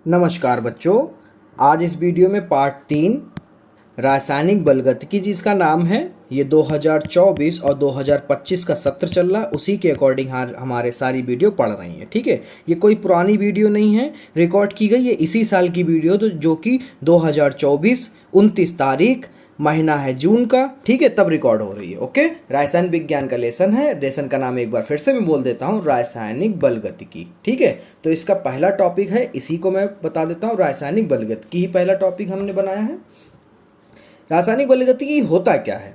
नमस्कार बच्चों, आज इस वीडियो में पार्ट 3 रासायनिक बलगतिकी जिसका नाम है, ये 2024 और 2025 का सत्र चल रहा है, उसी के अकॉर्डिंग हमारे सारी वीडियो पढ़ रही हैं। ठीक है, ये कोई पुरानी वीडियो नहीं है, रिकॉर्ड की गई, ये इसी साल की वीडियो तो जो कि 2024 29 तारीख महीना है जून का, ठीक है, तब रिकॉर्ड हो रही है। ओके, रासायनिक विज्ञान का लेसन है। लेसन का नाम एक बार फिर से मैं बोल देता हूँ, रासायनिक बलगतिकी। ठीक है, तो इसका पहला टॉपिक है, इसी को मैं बता देता हूँ, रासायनिक बलगतिकी ही पहला टॉपिक हमने बनाया है। रासायनिक बलगतिकी होता क्या है?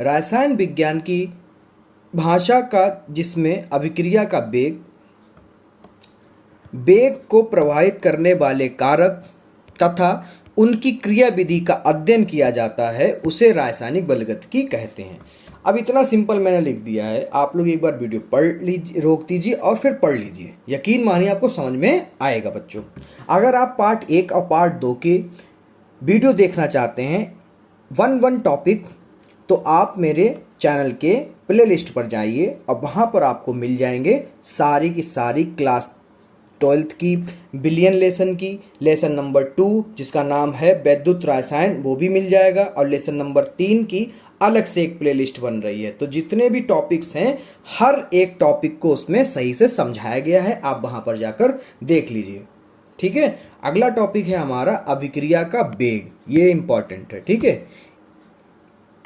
रसायन विज्ञान की भाषा का जिसमें अभिक्रिया का वेग को प्रभावित करने वाले कारक तथा उनकी क्रिया विधि का अध्ययन किया जाता है, उसे रासायनिक बलगतिकी कहते हैं। अब इतना सिंपल मैंने लिख दिया है, आप लोग एक बार वीडियो पढ़ लीजिए, रोक दीजिए और फिर पढ़ लीजिए, यकीन मानिए आपको समझ में आएगा बच्चों। अगर आप पार्ट 1 और पार्ट 2 के वीडियो देखना चाहते हैं वन टॉपिक, तो आप मेरे चैनल के प्लेलिस्ट पर जाइए और वहाँ पर आपको मिल जाएंगे सारी की सारी क्लास 12th की बिलियन लेसन की, लेसन नंबर 2 जिसका नाम है वैद्युत रसायन, वो भी मिल जाएगा, और लेसन नंबर 3 की अलग से एक प्लेलिस्ट बन रही है। तो जितने भी टॉपिक्स हैं, हर एक टॉपिक को उसमें सही से समझाया गया है, आप वहाँ पर जाकर देख लीजिए। ठीक है, अगला टॉपिक है हमारा अभिक्रिया का वेग, ये इंपॉर्टेंट है। ठीक है,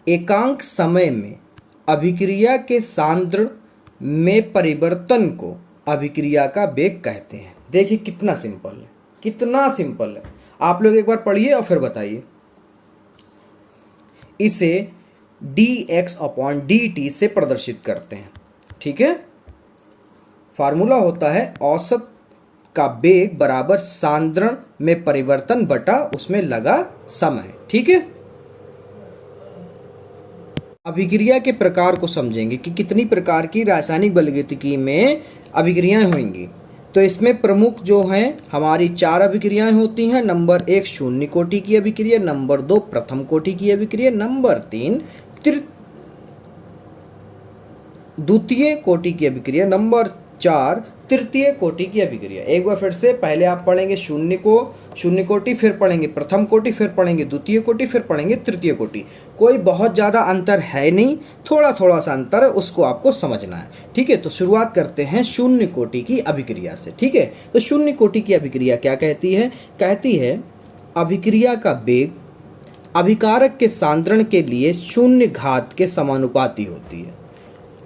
एकांक समय में अभिक्रिया के सांद्रण में परिवर्तन को अभिक्रिया का वेग कहते हैं। देखिए कितना सिंपल है, कितना सिंपल है। आप लोग एक बार पढ़िए और फिर बताइए। इसे dx/dt से प्रदर्शित करते हैं। ठीक है, फार्मूला होता है औसत का वेग बराबर सांद्रण में परिवर्तन बटा उसमें लगा समय। ठीक है, अभिक्रिया के प्रकार को समझेंगे कि कितनी प्रकार की रासायनिक बलगतिकी में अभिक्रियाएं होंगी। तो इसमें प्रमुख जो हैं हमारी 4 अभिक्रियाएं होती हैं। नंबर 1 शून्य कोटि की अभिक्रिया, नंबर 2 प्रथम कोटि की अभिक्रिया, नंबर 3 द्वितीय कोटि की अभिक्रिया, नंबर 4 तृतीय कोटि की अभिक्रिया। एक बार फिर से, पहले आप पढ़ेंगे शून्य कोटि, फिर पढ़ेंगे प्रथम कोटि, फिर पढ़ेंगे द्वितीय कोटि, फिर पढ़ेंगे तृतीय कोटि। कोई बहुत ज़्यादा अंतर है नहीं, थोड़ा थोड़ा सा अंतर है, उसको आपको समझना है। ठीक है, तो शुरुआत करते हैं शून्य कोटि की अभिक्रिया से। ठीक है, तो शून्य कोटि की अभिक्रिया क्या कहती है? कहती है अभिक्रिया का वेग अभिकारक के सांद्रण के लिए शून्य घात के समानुपाती होती है।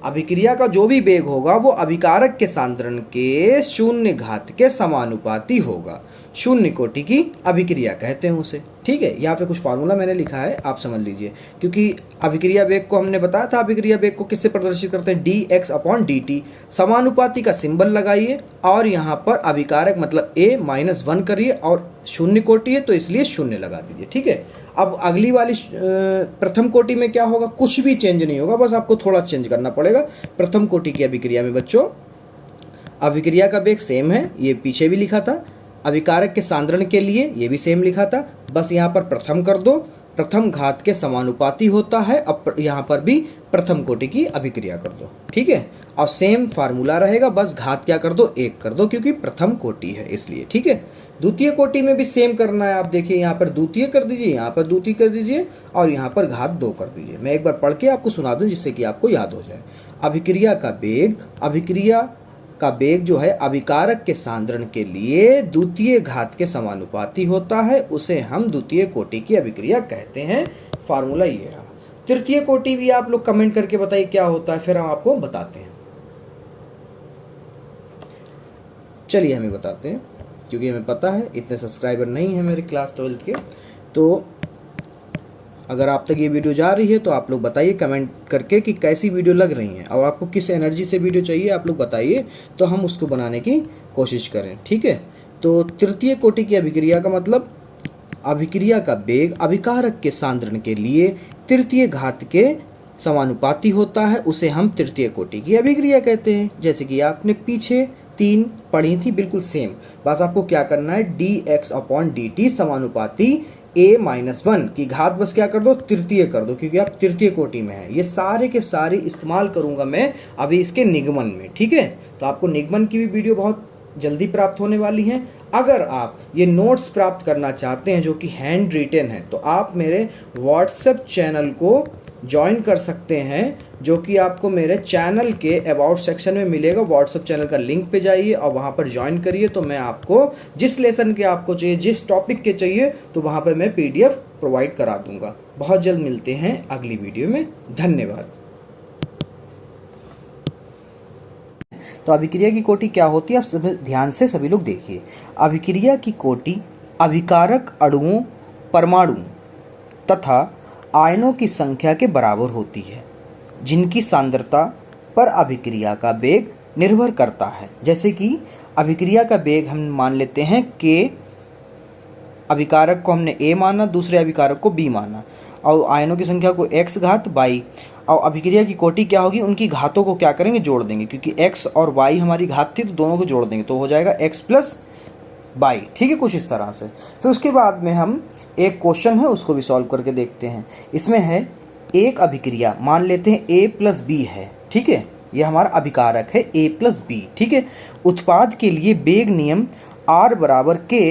अभिक्रिया का जो भी वेग होगा वो अभिकारक के सांद्रण के शून्य घात के समानुपाती होगा। शून्य कोटि की अभिक्रिया कहते हैं उसे। ठीक है, यहाँ पे कुछ फार्मूला मैंने लिखा है, आप समझ लीजिए, क्योंकि अभिक्रिया वेग को हमने बताया था, अभिक्रिया वेग को किससे प्रदर्शित करते हैं? dx/dt। समानुपाती का सिंबल लगाइए और यहाँ पर अभिकारक मतलब a-1 करिए, और शून्य कोटि है तो इसलिए शून्य लगा दीजिए। ठीक है, अब अगली वाली प्रथम कोटि में क्या होगा? कुछ भी चेंज नहीं होगा, बस आपको थोड़ा चेंज करना पड़ेगा। प्रथम कोटि की अभिक्रिया में बच्चों अभिक्रिया का वेग सेम है, ये पीछे भी लिखा था। अभिकारक के सांद्रण के लिए ये भी सेम लिखा था, बस यहाँ पर प्रथम कर दो, प्रथम घात के समानुपाती होता है। अब यहाँ पर भी प्रथम कोटि की अभिक्रिया कर दो। ठीक है, और सेम फार्मूला रहेगा, बस घात क्या कर दो? 1 कर दो, क्योंकि प्रथम कोटि है इसलिए। ठीक है, द्वितीय कोटि में भी सेम करना है। आप देखिए, यहाँ पर द्वितीय कर दीजिए, यहाँ पर द्वितीय कर दीजिए, और यहाँ पर घात 2 कर दीजिए। मैं एक बार पढ़ के आपको सुना दूँ जिससे कि आपको याद हो जाए। अभिक्रिया का वेग जो है अभिकारक के सांद्रण के लिए द्वितीय घात के समानुपाती होता है, उसे हम द्वितीय कोटि की अभिक्रिया कहते हैं। फार्मूला ये रहा। तृतीय कोटि भी आप लोग कमेंट करके बताइए क्या होता है, फिर हम आपको बताते हैं। चलिए हमें बताते हैं, क्योंकि हमें पता है इतने सब्सक्राइबर नहीं है मेरे क्लास 12th के। तो अगर आप तक ये वीडियो जा रही है तो आप लोग बताइए कमेंट करके कि कैसी वीडियो लग रही है, और आपको किस एनर्जी से वीडियो चाहिए आप लोग बताइए, तो हम उसको बनाने की कोशिश करें। ठीक है, तो तृतीय कोटि की अभिक्रिया का मतलब अभिक्रिया का वेग अभिकारक के सांद्रण के लिए तृतीय घात के समानुपाती होता है, उसे हम तृतीय कोटि की अभिक्रिया कहते हैं। जैसे कि आपने पीछे 3 पढ़ी थी, बिल्कुल सेम। बस आपको क्या करना है? dx/dt समानुपाती a-1 की घात बस क्या कर दो? तृतीय कर दो, क्योंकि आप तृतीय कोटि में है। ये सारे के सारे इस्तेमाल करूंगा मैं अभी इसके निगमन में। ठीक है, तो आपको निगमन की भी वीडियो बहुत जल्दी प्राप्त होने वाली है। अगर आप ये नोट्स प्राप्त करना चाहते हैं जो कि हैंड रिटन है, तो आप मेरे व्हाट्सएप चैनल को ज्वाइन कर सकते हैं, जो कि आपको मेरे चैनल के अबाउट सेक्शन में मिलेगा। व्हाट्सएप चैनल का लिंक पे जाइए और वहाँ पर ज्वाइन करिए, तो मैं आपको जिस लेसन के आपको चाहिए, जिस टॉपिक के चाहिए, तो वहाँ पर मैं PDF प्रोवाइड करा दूँगा। बहुत जल्द मिलते हैं अगली वीडियो में। धन्यवाद। तो अभिक्रिया की कोटि क्या होती है, आप ध्यान से सभी लोग देखिए। अभिक्रिया की कोटि अभिकारक अणुओं, परमाणु तथा आयनों की संख्या के बराबर होती है, जिनकी सांद्रता पर अभिक्रिया का वेग निर्भर करता है। जैसे कि अभिक्रिया का वेग हम मान लेते हैं K, अभिकारक को हमने A माना, दूसरे अभिकारक को B माना, और आयनों की संख्या को x घात y। और अभिक्रिया की कोटि क्या होगी, उनकी घातों को क्या करेंगे, जोड़ देंगे, क्योंकि x और y हमारी घात थी, तो दोनों को जोड़ देंगे तो हो जाएगा x प्लस y। ठीक है, कुछ इस तरह से। फिर उसके बाद में हम एक क्वेश्चन है उसको भी सॉल्व करके देखते हैं। इसमें है एक अभिक्रिया, मान लेते हैं A प्लस B है। ठीक है, ये हमारा अभिकारक है A प्लस B। ठीक है, उत्पाद के लिए वेग नियम R बराबर K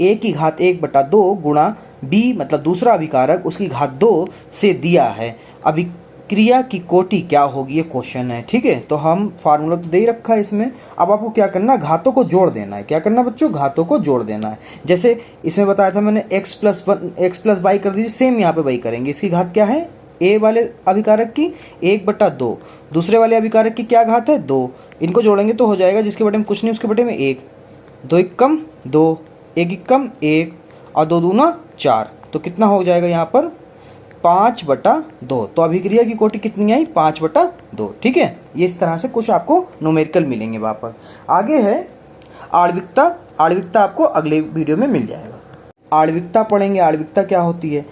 A की घात 1/2 गुणा B, मतलब दूसरा अभिकारक, उसकी घात 2 से दिया है। अभिक्रिया की कोटि क्या होगी, ये क्वेश्चन है। ठीक है, तो हम फार्मूला तो दे ही रखा है इसमें। अब आपको क्या करना है, घातों को जोड़ देना है। क्या करना है बच्चों, घातों को जोड़ देना है। जैसे इसमें बताया था मैंने x प्लस y कर दीजिए, सेम यहाँ पे वही करेंगे। इसकी घात क्या है, A वाले अभिकारक की 1/2, दूसरे वाले अभिकारक की क्या घात है, 2। इनको जोड़ेंगे तो हो जाएगा, जिसके बटे में कुछ नहीं उसके बटे में 1, 2 एकम 2, 1 एकम 1 और 2 दूना 4, तो कितना हो जाएगा यहाँ पर 5/2। तो अभिक्रिया की कोटि कितनी आई, 5/2। ठीक है, ये इस तरह से कुछ आपको न्यूमेरिकल मिलेंगे वहाँ पर। आगे है आणविकता। आणविकता आपको अगले वीडियो में मिल जाएगा। आणविकता पढ़ेंगे। आणविकता क्या होती है,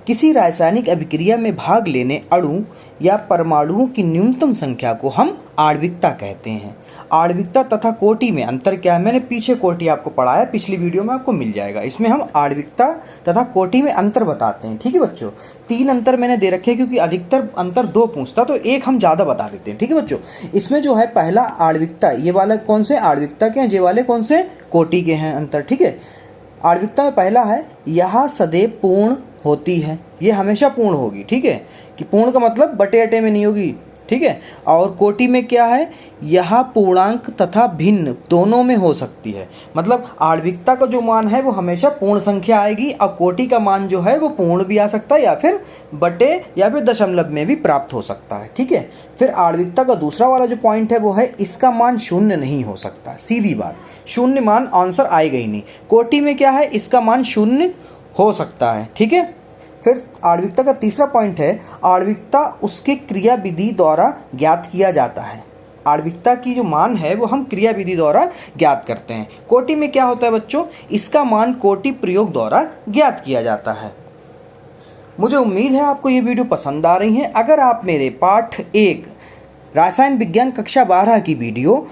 किसी रासायनिक अभिक्रिया में भाग लेने अणु या परमाणुओं की न्यूनतम संख्या को हम आणविकता कहते हैं। आणविकता तथा कोटि में अंतर क्या है, मैंने पीछे कोटि आपको पढ़ाया, पिछली वीडियो में आपको मिल जाएगा। इसमें हम आणविकता तथा कोटि में अंतर बताते हैं। ठीक है बच्चों, 3 अंतर मैंने दे रखे हैं, क्योंकि अधिकतर अंतर 2 पूछता, तो एक हम ज़्यादा बता देते हैं। ठीक है बच्चों, इसमें जो है पहला आणविकता, ये वाला कौन से आणविकता के हैं, ये वाले कौन से कोटि के हैं अंतर। ठीक है, आणविकता में पहला है यह सदैव पूर्ण होती है, ये हमेशा पूर्ण होगी। ठीक है, कि पूर्ण का मतलब बटे अटे में नहीं होगी। ठीक है, और कोटि में क्या है, यह पूर्णांक तथा भिन्न दोनों में हो सकती है। मतलब आणविकता का जो मान है वो हमेशा पूर्ण संख्या आएगी, और कोटि का मान जो है वो पूर्ण भी आ सकता है, या फिर बटे या फिर दशमलव में भी प्राप्त हो सकता है। ठीक है, फिर आणविकता का दूसरा वाला जो पॉइंट है वो है इसका मान शून्य नहीं हो सकता। सीधी बात, शून्य मान आंसर आएगा ही नहीं। कोटि में क्या है, इसका मान शून्य हो सकता है। ठीक है, फिर आणविकता का तीसरा पॉइंट है आणविकता उसके क्रिया विधि द्वारा ज्ञात किया जाता है। आणविकता की जो मान है वो हम क्रिया विधि द्वारा ज्ञात करते हैं। कोटि में क्या होता है बच्चों, इसका मान कोटि प्रयोग द्वारा ज्ञात किया जाता है। मुझे उम्मीद है आपको ये वीडियो पसंद आ रही है। अगर आप मेरे पाठ 1 रासायन विज्ञान कक्षा 12 की वीडियो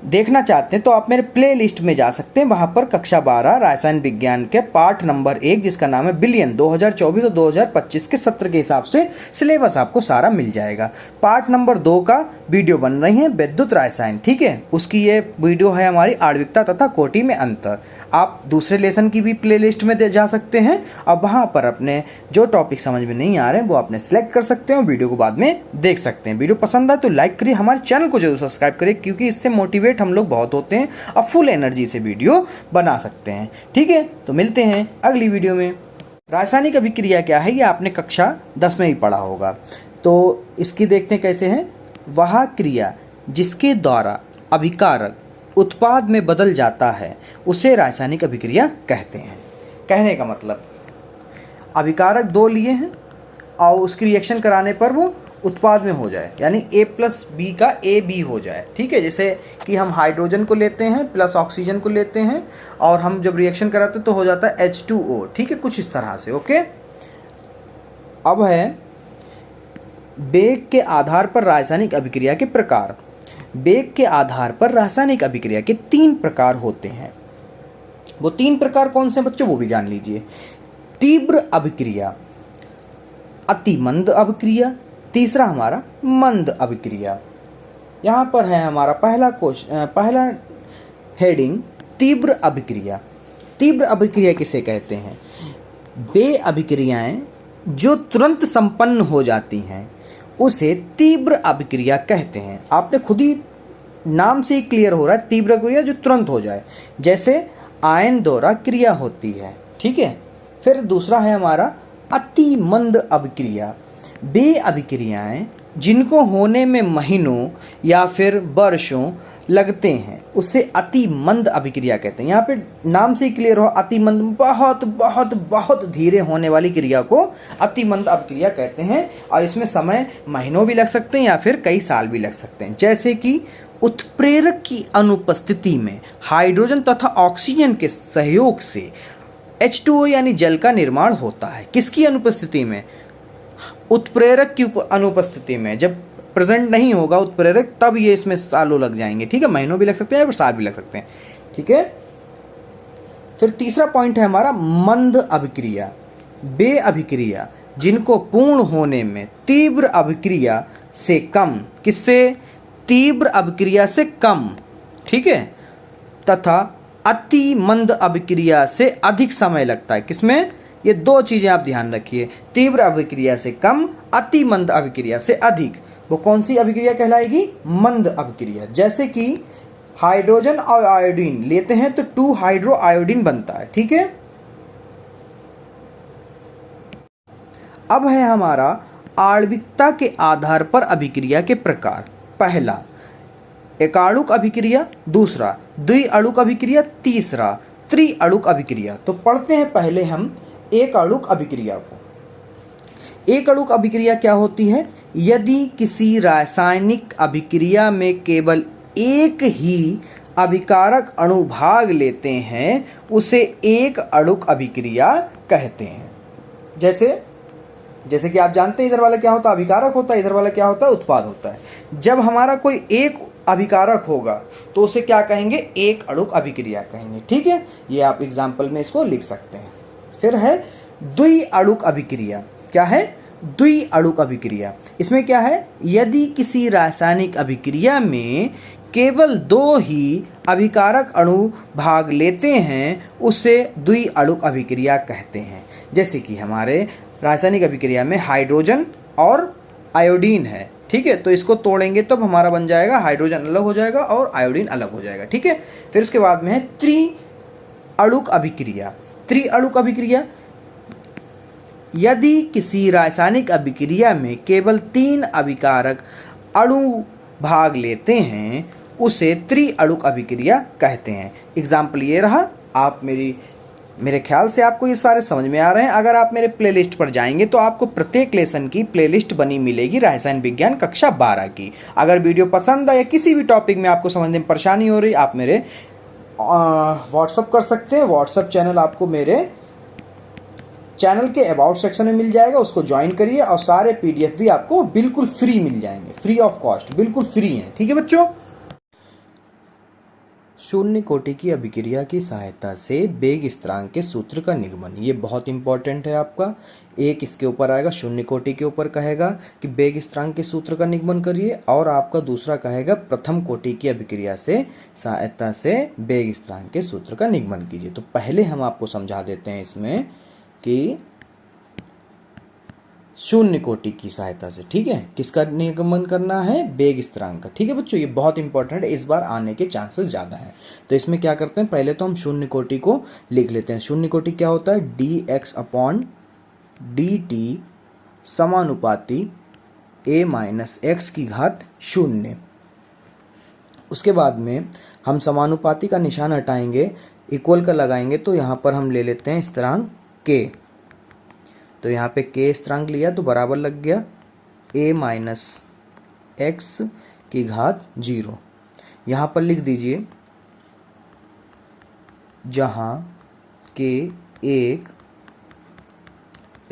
देखना चाहते हैं तो आप मेरे प्ले लिस्ट में जा सकते हैं। वहाँ पर कक्षा 12 रासायन विज्ञान के पाठ नंबर 1, जिसका नाम है बिलियन, 2024 और 2025 के सत्र के हिसाब से सिलेबस आपको सारा मिल जाएगा। पार्ट नंबर 2 का वीडियो बन रही है विद्युत रसायन। ठीक है, उसकी ये वीडियो है हमारी आणविकता तथा कोटि में अंतर। आप दूसरे लेसन की भी प्ले लिस्ट में जा सकते हैं। अब वहाँ पर अपने जो टॉपिक समझ में नहीं आ रहे हैं वो आपने सेलेक्ट कर सकते हैं और वीडियो को बाद में देख सकते हैं। वीडियो पसंद आए तो लाइक करिए, हमारे चैनल को जरूर सब्सक्राइब करिए, क्योंकि इससे मोटिवेट हम लोग बहुत होते हैं और फुल एनर्जी से वीडियो बना सकते हैं। ठीक है, तो मिलते हैं अगली वीडियो में। रासायनिक अभिक्रिया क्या है, ये आपने कक्षा 10 में ही पढ़ा होगा। तो इसकी देखते हैं कैसे हैं। वह क्रिया जिसके द्वारा अभिकारक उत्पाद में बदल जाता है उसे रासायनिक अभिक्रिया कहते हैं। कहने का मतलब, अभिकारक 2 लिए हैं और उसकी रिएक्शन कराने पर वो उत्पाद में हो जाए, यानी A प्लस B का AB हो जाए। ठीक है, जैसे कि हम हाइड्रोजन को लेते हैं प्लस ऑक्सीजन को लेते हैं और हम जब रिएक्शन कराते तो हो जाता है H2O। ठीक है, कुछ इस तरह से। ओके, अब है वेग के आधार पर रासायनिक अभिक्रिया के प्रकार। वेग के आधार पर रासायनिक अभिक्रिया के 3 प्रकार होते हैं। वो 3 प्रकार कौन से बच्चों, वो भी जान लीजिए। तीव्र अभिक्रिया, अति मंद अभिक्रिया, तीसरा हमारा मंद अभिक्रिया। यहाँ पर है हमारा पहला हेडिंग तीव्र अभिक्रिया। तीव्र अभिक्रिया किसे कहते हैं? वे अभिक्रियाएं जो तुरंत संपन्न हो जाती हैं उसे तीव्र अभिक्रिया कहते हैं। आपने खुद ही नाम से ही क्लियर हो रहा है, तीव्र क्रिया जो तुरंत हो जाए, जैसे आयन द्वारा क्रिया होती है, ठीक है। फिर दूसरा है हमारा अति मंद अभिक्रिया। वे अभिक्रियाएं जिनको होने में महीनों या फिर वर्षों लगते हैं उसे अति मंद अभिक्रिया कहते हैं। यहाँ पे नाम से ही क्लियर हो, अति मंद, बहुत बहुत बहुत धीरे होने वाली क्रिया को अति मंद अभिक्रिया कहते हैं। और इसमें समय महीनों भी लग सकते हैं या फिर कई साल भी लग सकते हैं। जैसे कि उत्प्रेरक की अनुपस्थिति में हाइड्रोजन तथा ऑक्सीजन के सहयोग से H2O यानी जल का निर्माण होता है। किसकी अनुपस्थिति में? उत्प्रेरक की अनुपस्थिति में। जब प्रेजेंट नहीं होगा उत्प्रेरक तब ये इसमें सालों लग जाएंगे, ठीक है। महीनों भी लग सकते हैं या फिर साल भी लग सकते हैं, ठीक है। फिर तीसरा पॉइंट है हमारा मंद अभिक्रिया। वे अभिक्रिया जिनको पूर्ण होने में तीव्र अभिक्रिया से कम, किससे? तीव्र अभिक्रिया से कम, ठीक है, तथा अति मंद अभिक्रिया से अधिक समय लगता है। किसमें? ये दो चीजें आप ध्यान रखिए, तीव्र अभिक्रिया से कम, अति मंद अभिक्रिया से अधिक। वो कौन सी अभिक्रिया कहलाएगी? मंद अभिक्रिया। जैसे कि हाइड्रोजन और आयोडीन लेते हैं तो 2 हाइड्रो आयोडीन बनता है, ठीक है। अब है हमारा आणविकता के आधार पर अभिक्रिया के प्रकार। पहला एकाणुक अभिक्रिया, दूसरा द्विअणुक अभिक्रिया, तीसरा त्रिअणुक अभिक्रिया। तो पढ़ते हैं पहले हम एकाणुक अभिक्रिया को। एकाणुक अभिक्रिया क्या होती है? यदि किसी रासायनिक अभिक्रिया में केवल एक ही अभिकारक अणु भाग लेते हैं उसे एक अणुक अभिक्रिया कहते हैं। जैसे कि आप जानते हैं इधर वाला क्या होता है? अभिकारक होता है, इधर वाला क्या होता है? उत्पाद होता है। जब हमारा कोई एक अभिकारक होगा तो उसे क्या कहेंगे? एक अणुक अभिक्रिया कहेंगे, ठीक है। ये आप एग्जाम्पल में इसको लिख सकते हैं। फिर है द्विअणुक अभिक्रिया। क्या है? द्विअणुक अभिक्रिया। इसमें क्या है? यदि किसी रासायनिक अभिक्रिया में केवल 2 ही अभिकारक अणु भाग लेते हैं उसे द्विअणुक अभिक्रिया कहते हैं। जैसे कि हमारे रासायनिक अभिक्रिया में हाइड्रोजन और आयोडीन है, ठीक है। तो इसको तोड़ेंगे तब हमारा बन जाएगा, हाइड्रोजन अलग हो जाएगा और आयोडीन अलग हो जाएगा, ठीक है। फिर उसके बाद में है त्रिअणुक अभिक्रिया। त्रिअणुक अभिक्रिया, यदि किसी रासायनिक अभिक्रिया में केवल 3 अभिकारक अणु भाग लेते हैं उसे त्रिअणुक अभिक्रिया कहते हैं। एग्जाम्पल ये रहा। आप मेरे ख्याल से आपको ये सारे समझ में आ रहे हैं। अगर आप मेरे प्लेलिस्ट पर जाएंगे तो आपको प्रत्येक लेसन की प्लेलिस्ट बनी मिलेगी रसायन विज्ञान कक्षा 12 की। अगर वीडियो पसंद आए या किसी भी टॉपिक में आपको समझने में परेशानी हो रही, आप मेरे व्हाट्सअप कर सकते हैं। व्हाट्सअप चैनल आपको मेरे चैनल के अबाउट सेक्शन में मिल जाएगा, उसको ज्वाइन करिए और सारे PDF भी आपको बिल्कुल फ्री मिल जाएंगे, फ्री ऑफ कॉस्ट, बिल्कुल फ्री हैं, ठीक है बच्चों। शून्य कोटि की अभिक्रिया की सहायता से वेग स्थिरांक के सूत्र का निगमन, ये बहुत इंपॉर्टेंट है आपका। एक इसके ऊपर आएगा, शून्य कोटि के ऊपर कहेगा कि वेग स्थिरांक के सूत्र का निगमन करिए, और आपका दूसरा कहेगा प्रथम कोटि की अभिक्रिया से सहायता से वेग स्थिरांक के सूत्र का निगमन कीजिए। तो पहले हम आपको समझा देते हैं इसमें कि शून्य कोटि की सहायता से, ठीक है, किसका निगमन करना है? वेग स्थिरांक का, ठीक है बच्चों। ये बहुत इंपॉर्टेंट है, इस बार आने के चांसेस ज़्यादा हैं। तो इसमें क्या करते हैं, पहले तो हम शून्य कोटि को लिख लेते हैं। शून्य कोटि क्या होता है? dx/dt समानुपाती a-x⁻0। उसके बाद में हम समानुपाती का निशान हटाएंगे, इक्वल का लगाएंगे, तो यहाँ पर हम ले लेते हैं स्थिरांक k। तो यहाँ पे k स्थिरांक लिया तो बराबर लग गया a-x⁻0। यहाँ पर लिख दीजिए, जहाँ k एक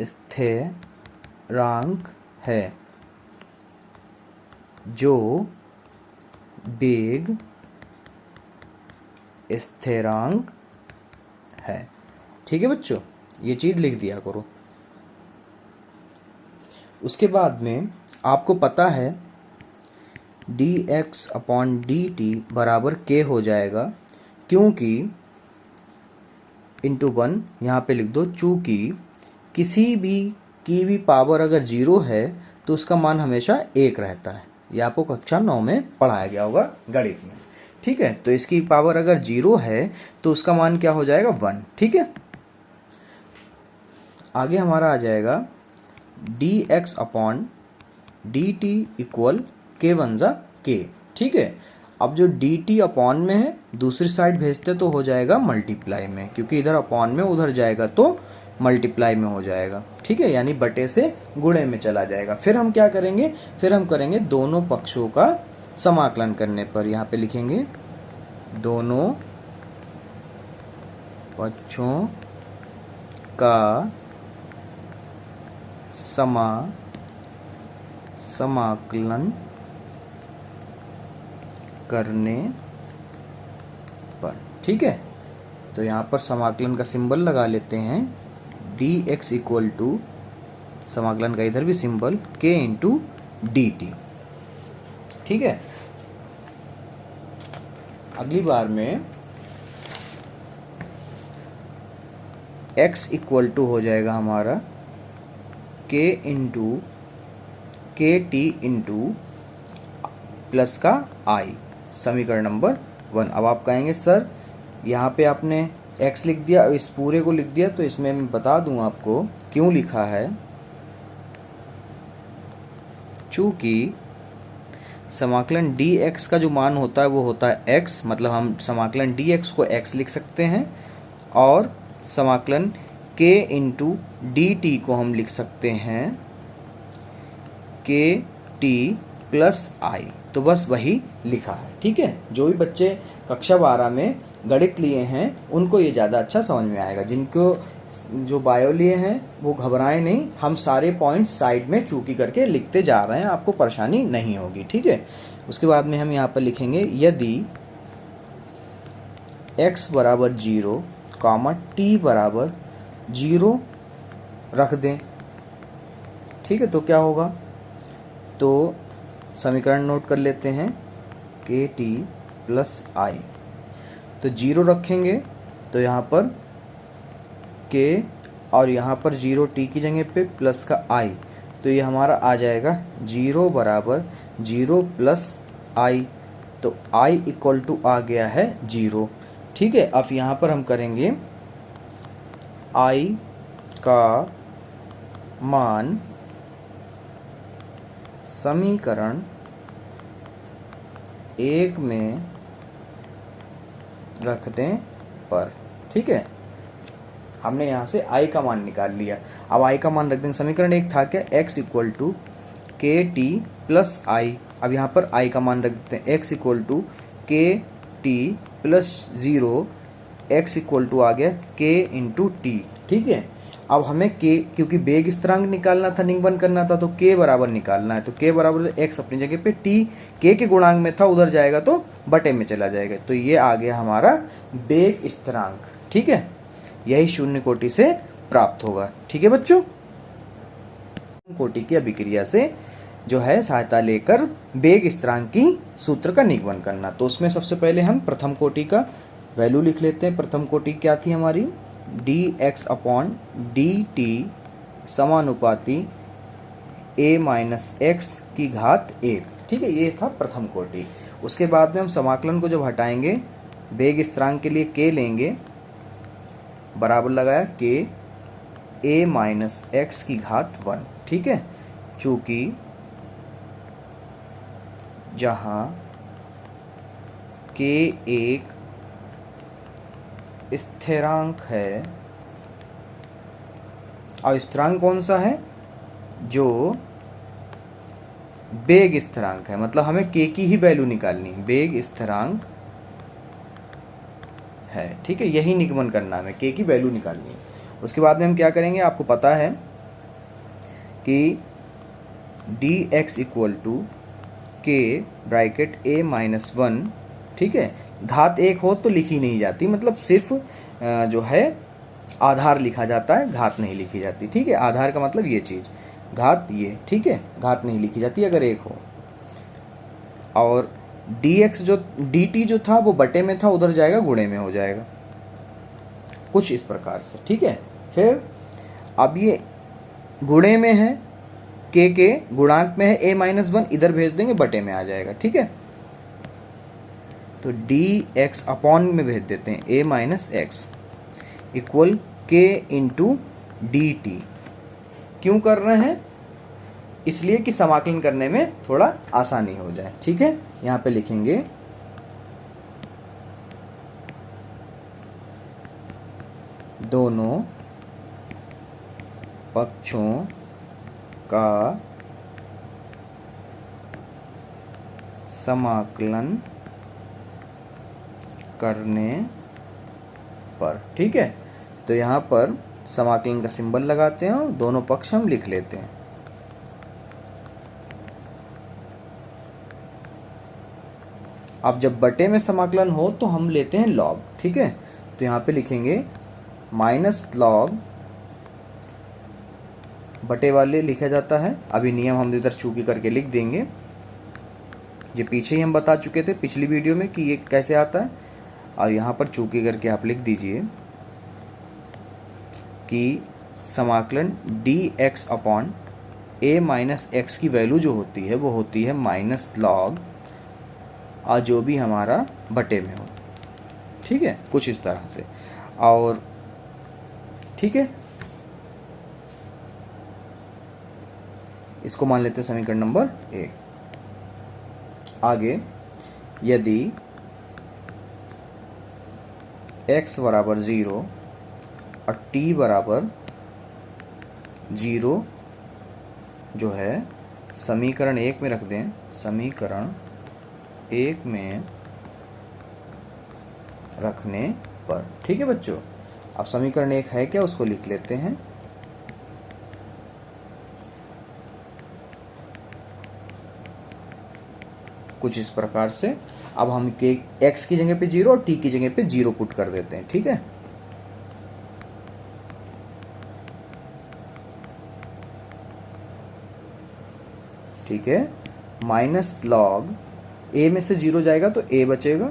स्थिरांक है जो वेग स्थिरांक है, ठीक है बच्चों, ये चीज़ लिख दिया करो। उसके बाद में आपको पता है dx/dt बराबर k हो जाएगा, क्योंकि इंटू 1 यहाँ पे लिख दो। चूँकि किसी भी की भी पावर अगर 0 है तो उसका मान हमेशा 1 रहता है। ये आपको कक्षा 9 में पढ़ाया गया होगा गणित में, ठीक है। तो इसकी पावर अगर 0 है तो उसका मान क्या हो जाएगा 1, ठीक है। आगे हमारा आ जाएगा dx upon dt equal k1 जा k, ठीक है। अब जो dt अपॉन में है दूसरी साइड भेजते तो हो जाएगा मल्टीप्लाई में, क्योंकि इधर अपॉन में उधर जाएगा तो मल्टीप्लाई में हो जाएगा, ठीक है, यानी बटे से गुणे में चला जाएगा। फिर हम क्या करेंगे, फिर हम करेंगे दोनों पक्षों का समाकलन करने पर यहाँ पे लिखेंगे दोनों पक्षों का समाकलन करने पर, ठीक है। तो यहाँ पर समाकलन का सिंबल लगा लेते हैं dx इक्वल टू समाकलन का इधर भी सिंबल k इंटू dt, ठीक है। अगली बार में x इक्वल टू हो जाएगा हमारा k इंटू के टी इंटू प्लस का i, समीकरण नंबर 1। अब आप कहेंगे सर यहाँ पे आपने x लिख दिया, इस पूरे को लिख दिया, तो इसमें मैं बता दूँ आपको क्यों लिखा है। चूँकि समाकलन dx का जो मान होता है वो होता है x, मतलब हम समाकलन dx को x लिख सकते हैं, और समाकलन k इंटू dt को हम लिख सकते हैं k t प्लस i। तो बस वही लिखा है, ठीक है। जो भी बच्चे कक्षा 12 में गणित लिए हैं उनको ये ज़्यादा अच्छा समझ में आएगा। जिनको जो बायो लिए हैं वो घबराएं नहीं, हम सारे पॉइंट्स साइड में चूकी करके लिखते जा रहे हैं, आपको परेशानी नहीं होगी, ठीक है। उसके बाद में हम यहाँ पर लिखेंगे यदि x बराबर 0 कामा t बराबर 0 रख दें, ठीक है, तो क्या होगा, तो समीकरण नोट कर लेते हैं के टी प्लस आई। तो 0 रखेंगे तो यहाँ पर के और यहाँ पर 0 टी की जगह पे प्लस का आई, तो ये हमारा आ जाएगा 0 बराबर 0 प्लस आई। तो आई इक्वल टू आ गया है 0, ठीक है। अब यहाँ पर हम करेंगे आई का मान समीकरण 1 में रख दें पर, ठीक है। हमने यहाँ से i का मान निकाल लिया। अब i का मान रख देंगे, समीकरण 1 था क्या, x equal to K T plus आई। अब यहाँ पर i का मान रख देते हैं, x equal to K T plus 0, x equal to आ गया k इंटू टी, ठीक है। अब हमें k, क्योंकि बेग स्थिरांक निकालना था, निगमन करना था, तो k बराबर निकालना है। तो k बराबर x अपनी जगह पे, t k के गुणांक में था, उधर जाएगा तो बटे में चला जाएगा। तो ये आ गया हमारा बेग स्थिरांक, ठीक है। यही शून्य कोटि से प्राप्त होगा, ठीक है बच्चों। कोटि की अभिक्रिया से जो है सहायता लेकर बेग स्थिरांक की सूत्र का निगमन करना। तो उसमें सबसे पहले हम प्रथम कोटि का वैल्यू लिख लेते हैं। प्रथम कोटि क्या थी हमारी, dx अपॉन dt समानुपाती a माइनस x की घात 1, ठीक है, ये था प्रथम कोटि। उसके बाद में हम समाकलन को जब हटाएंगे, बेग स्थिरांक के लिए k लेंगे, बराबर लगाया k a माइनस x की घात 1, ठीक है। चूँकि जहाँ k एक स्थिरांक है, और स्थिरांक कौन सा है, जो बेग स्थिरांक है, मतलब हमें k की ही वैल्यू निकालनी है, बेग स्थिरांक है, ठीक है, यही निगमन करना है, हमें k की वैल्यू निकालनी है। उसके बाद में हम क्या करेंगे, आपको पता है कि dx equal to k bracket a minus 1, ठीक है। घात 1 हो तो लिखी नहीं जाती, मतलब सिर्फ जो है आधार लिखा जाता है, घात नहीं लिखी जाती, ठीक है। आधार का मतलब ये चीज़, घात ये, ठीक है, घात नहीं लिखी जाती अगर 1 हो। और dx जो dt जो था वो बटे में था, उधर जाएगा गुणे में हो जाएगा। कुछ इस प्रकार से, ठीक है। फिर अब ये गुणे में है, के गुणांक में है a-1, इधर भेज देंगे बटे में आ जाएगा, ठीक है। तो dx अपॉन में भेज देते हैं a-x equal k into dt। क्यों कर रहे हैं? इसलिए कि समाकलन करने में थोड़ा आसानी हो जाए, ठीक है। यहाँ पे लिखेंगे दोनों पक्षों का समाकलन करने पर, ठीक है। तो यहाँ पर समाकलन का सिंबल लगाते हैं और दोनों पक्ष हम लिख लेते हैं। अब जब बटे में समाकलन हो तो हम लेते हैं लॉग, ठीक है। तो यहाँ पे लिखेंगे माइनस लॉग, बटे वाले लिखा जाता है। अभी नियम हम इधर चूकी करके लिख देंगे, ये पीछे ही हम बता चुके थे पिछली वीडियो में कि ये कैसे आता है। और यहाँ पर चूकी करके आप लिख दीजिए कि समाकलन dx अपॉन a-x की वैल्यू जो होती है वो होती है माइनस लॉग और जो भी हमारा बटे में हो, ठीक है, कुछ इस तरह से। और ठीक है, इसको मान लेते हैं समीकरण नंबर 1। आगे यदि x बराबर 0 और t बराबर 0 जो है समीकरण 1 में रख दें, समीकरण 1 में रखने पर, ठीक है बच्चों। अब समीकरण 1 है क्या, उसको लिख लेते हैं। कुछ इस प्रकार से। अब हम के x की जगह पे 0 और t की जगह पे 0 पुट कर देते हैं, ठीक है। ठीक है, माइनस लॉग a में से 0 जाएगा तो a बचेगा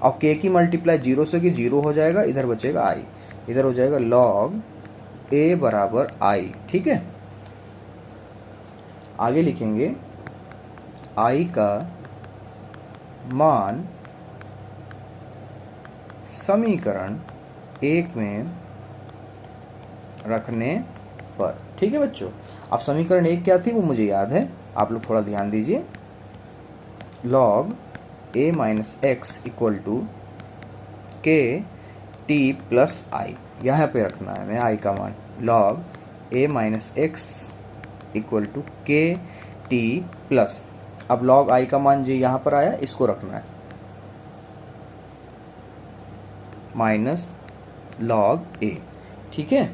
और k की मल्टीप्लाई 0 से कि 0 हो जाएगा, इधर बचेगा i, इधर हो जाएगा लॉग a बराबर i, ठीक है। आगे लिखेंगे i का मान समीकरण 1 में रखने पर, ठीक है बच्चों। अब समीकरण 1 क्या थी वो मुझे याद है, आप लोग थोड़ा ध्यान दीजिए। log a-x equal to K T plus आई, यहाँ पे रखना है मैं i का मान। log a-x equal to K T plus, अब log i का मान जो यहाँ पर आया इसको रखना है, माइनस log a, ठीक है।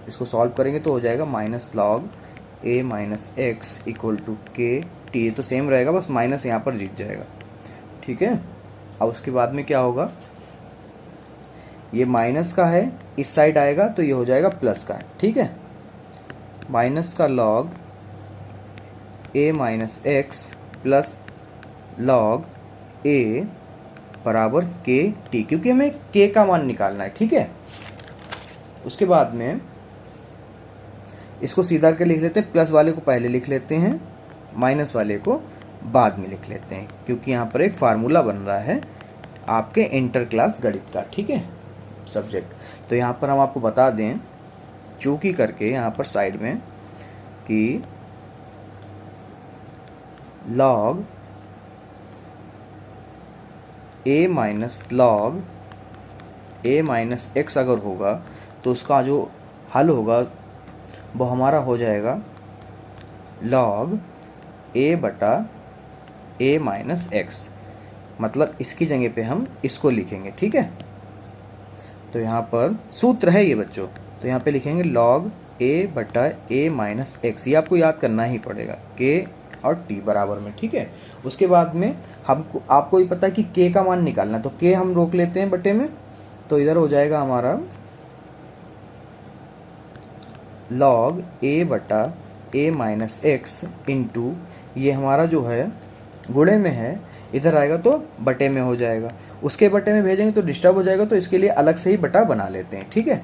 इसको सॉल्व करेंगे तो हो जाएगा minus log a-x equal to K T, तो सेम रहेगा, बस माइनस यहाँ पर जीत जाएगा, ठीक है। अब उसके बाद में क्या होगा, ये माइनस का है, इस साइड आएगा तो ये हो जाएगा प्लस का है, ठीक है। माइनस का log a-x plus log a बराबर के टी, क्योंकि हमें के का मान निकालना है, ठीक है। उसके बाद में इसको सीधा करके लिख लेते हैं, प्लस वाले को पहले लिख लेते हैं, माइनस वाले को बाद में लिख लेते हैं, क्योंकि यहाँ पर एक फार्मूला बन रहा है आपके इंटर क्लास गणित का, ठीक है, सब्जेक्ट। तो यहाँ पर हम आपको बता दें चूकी करके यहाँ पर साइड में कि log a minus log a-x अगर होगा तो उसका जो हल होगा वो हमारा हो जाएगा log a बटा a-x, मतलब इसकी जगह पे हम इसको लिखेंगे, ठीक है। तो यहाँ पर सूत्र है ये बच्चों, तो यहाँ पे लिखेंगे log a बटा a-x, ये आपको याद करना ही पड़ेगा, k और t बराबर में, ठीक है। उसके बाद में हमको आपको ही पता है कि k का मान निकालना है, तो k हम रोक लेते हैं बटे में, तो इधर हो जाएगा हमारा log a बटा a-x इंटू, ये हमारा जो है गुणे में है, इधर आएगा तो बटे में हो जाएगा, उसके बटे में भेजेंगे तो डिस्टर्ब हो जाएगा, तो इसके लिए अलग से ही बटा बना लेते हैं, ठीक है।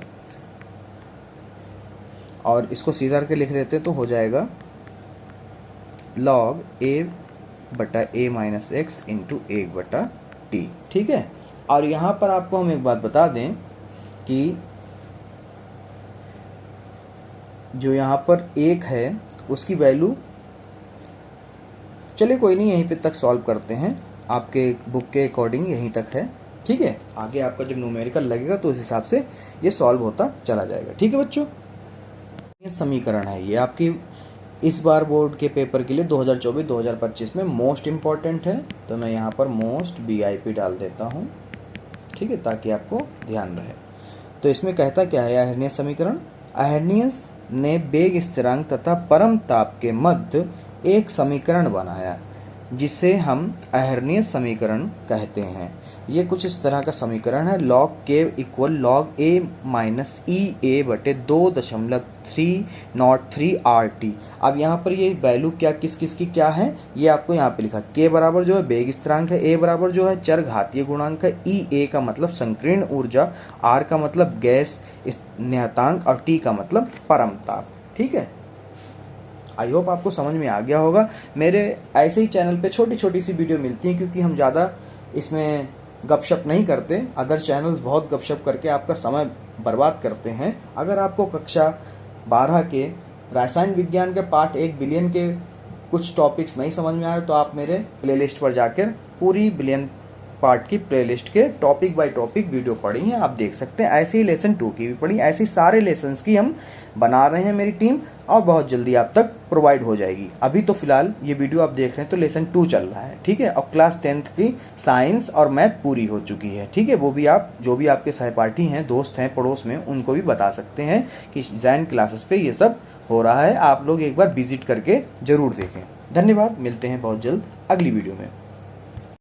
और इसको सीधा करके लिख देते हैं तो हो जाएगा log a बटा a minus x into 1/t, ठीक है। और यहाँ पर आपको हम एक बात बता दें कि जो यहाँ पर 1 है उसकी वैल्यू, चलिए कोई नहीं, यहीं पे तक सॉल्व करते हैं, आपके बुक के अकॉर्डिंग यहीं तक है, ठीक है। आगे आपका जब न्यूमेरिकल लगेगा तो उस हिसाब से ये सॉल्व होता चला जाएगा, ठीक है बच्चों। ये समीकरण है, ये आपकी इस बार बोर्ड के पेपर के लिए 2024-2025 में मोस्ट इम्पॉर्टेंट है, तो मैं यहाँ पर मोस्ट BIP डाल देता हूँ, ठीक है, ताकि आपको ध्यान रहे। तो इसमें कहता क्या है आर्हेनियस समीकरण, आर्हेनियस ने वेग स्थिरांक तथा परम ताप के मध्य एक समीकरण बनाया जिसे हम आर्हेनियस समीकरण कहते हैं। ये कुछ इस तरह का समीकरण है, log k equal log a minus EA बटे 2.303 RT। अब यहाँ पर ये वैल्यू क्या किस किस की क्या है ये आपको यहाँ पे लिखा, k बराबर जो है वेग स्थिरांक है, a बराबर जो है चर घातीय गुणांक है, EA का मतलब संकीर्ण ऊर्जा, R का मतलब गैस नियतांक और T का मतलब परम ताप, ठीक है। आई होप आपको समझ में आ गया होगा। मेरे ऐसे ही चैनल पे छोटी छोटी सी वीडियो मिलती हैं, क्योंकि हम ज़्यादा इसमें गपशप नहीं करते, अदर चैनल्स बहुत गपशप करके आपका समय बर्बाद करते हैं। अगर आपको कक्षा 12 के रसायन विज्ञान के पार्ट 1 बिलियन के कुछ टॉपिक्स नहीं समझ में आ रहे तो आप मेरे प्लेलिस्ट पर जाकर पूरी बिलियन पार्ट की प्लेलिस्ट के टॉपिक बाय टॉपिक वीडियो पढ़ी हैं, आप देख सकते हैं। ऐसे ही लेसन 2 की भी पढ़ी, ऐसे ही सारे लेसन्स की हम बना रहे हैं मेरी टीम, और बहुत जल्दी आप तक प्रोवाइड हो जाएगी। अभी तो फिलहाल ये वीडियो आप देख रहे हैं तो लेसन 2 चल रहा है, ठीक है। और क्लास 10th की साइंस और मैथ पूरी हो चुकी है, ठीक है। वो भी आप जो भी आपके सहपाठी हैं, दोस्त हैं पड़ोस में, उनको भी बता सकते हैं कि जैन क्लासेस पे ये सब हो रहा है, आप लोग एक बार विजिट करके ज़रूर देखें। धन्यवाद, मिलते हैं बहुत जल्द अगली वीडियो में।